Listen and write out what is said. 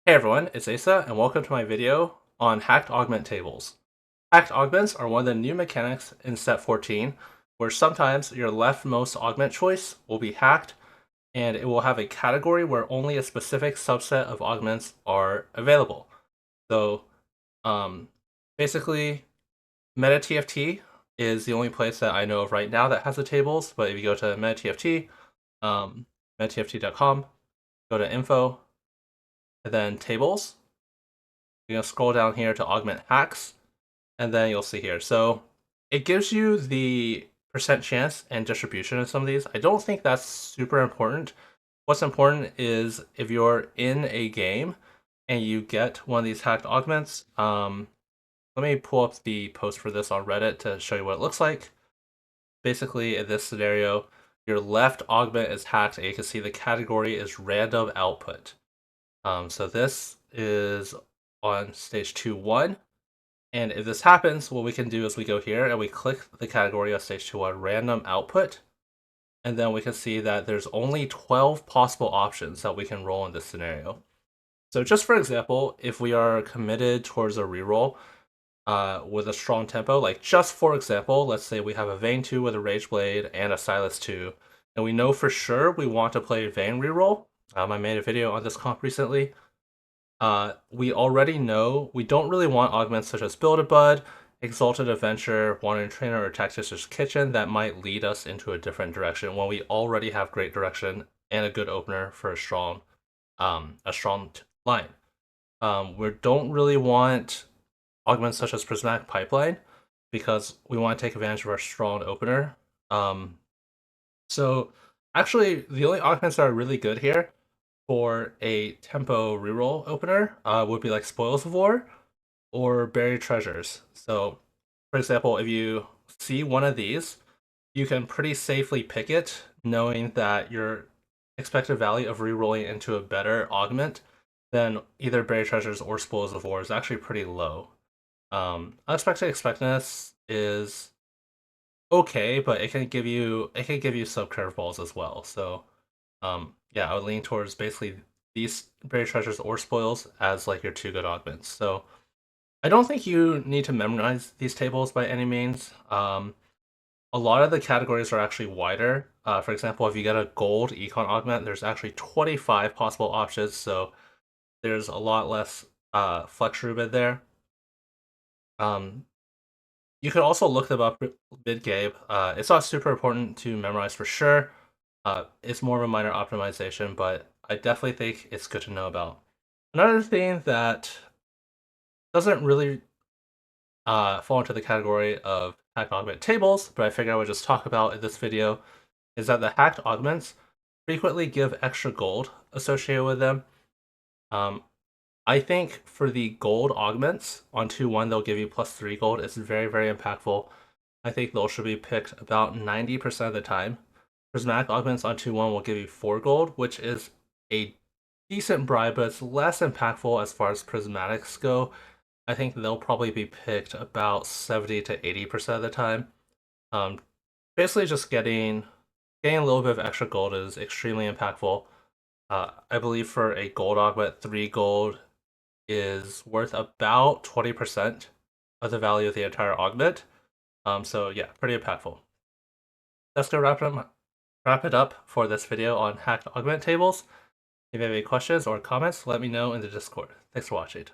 Hey everyone, it's Aesah, and welcome to my video on Hacked Augment tables. Hacked Augments are one of the new mechanics in set 14, where sometimes your leftmost augment choice will be hacked, and it will have a category where only a specific subset of augments are available. So, um, basically, MetaTFT is the only place that I know of right now that has the tables, but if you go to MetaTFT, metatft.com, go to info, and then tables, you're going to scroll down here to augment hacks, and then you'll see here. So it gives you the percent chance and distribution of some of these. I don't think that's super important. What's important is if you're in a game and you get one of these hacked augments. Let me pull up the post for this on Reddit to show you what it looks like. Basically, in this scenario, your left augment is hacked, and you can see the category is random output. So this is on stage 2-1. And if this happens, what we can do is we go here and we click the category of stage 2-1 random output. And then we can see that there's only 12 possible options that we can roll in this scenario. So just for example, if we are committed towards a reroll with a strong tempo, like just for example, let's say we have a Vayne 2 with a Rage Blade and a Silas 2, and we know for sure we want to play Vayne reroll. I made a video on this comp recently. We already know we don't really want augments such as Build-A-Bud, Exalted Adventure, Wandering Trainer, or Tactician's Kitchen that might lead us into a different direction when we already have great direction and a good opener for a strong line. We don't really want augments such as Prismatic Pipeline because we want to take advantage of our strong opener. So actually, the only augments that are really good here for a tempo reroll opener would be like Spoils of War or Buried Treasures. So, for example, if you see one of these, you can pretty safely pick it, knowing that your expected value of rerolling into a better augment than either Buried Treasures or Spoils of War is actually pretty low. Unexpected Expectness is okay, but it can give you sub curveballs as well. So yeah, I would lean towards basically these Buried Treasures or Spoils as like your two good augments. So I don't think you need to memorize these tables by any means. A lot of the categories are actually wider. For example, if you get a gold econ augment, there's actually 25 possible options, so there's a lot less flex room in there. You could also look them up mid-game. It's not super important to memorize for sure. It's more of a minor optimization, but I definitely think it's good to know about. Another thing that doesn't really fall into the category of hacked augment tables, but I figured I would just talk about in this video, is that the hacked augments frequently give extra gold associated with them. I think for the gold augments on 2-1, they'll give you +3 gold. It's very, very impactful. I think those should be picked about 90% of the time. Prismatic augments on 2-1 will give you 4 gold, which is a decent bribe, but it's less impactful as far as prismatics go. I think they'll probably be picked about 70 to 80% of the time. Basically, just getting a little bit of extra gold is extremely impactful. I believe for a gold augment, 3 gold is worth about 20% of the value of the entire augment. So yeah, pretty impactful. That's gonna wrap it up for this video on hacked augment tables. If you have any questions or comments, let me know in the Discord. Thanks for watching.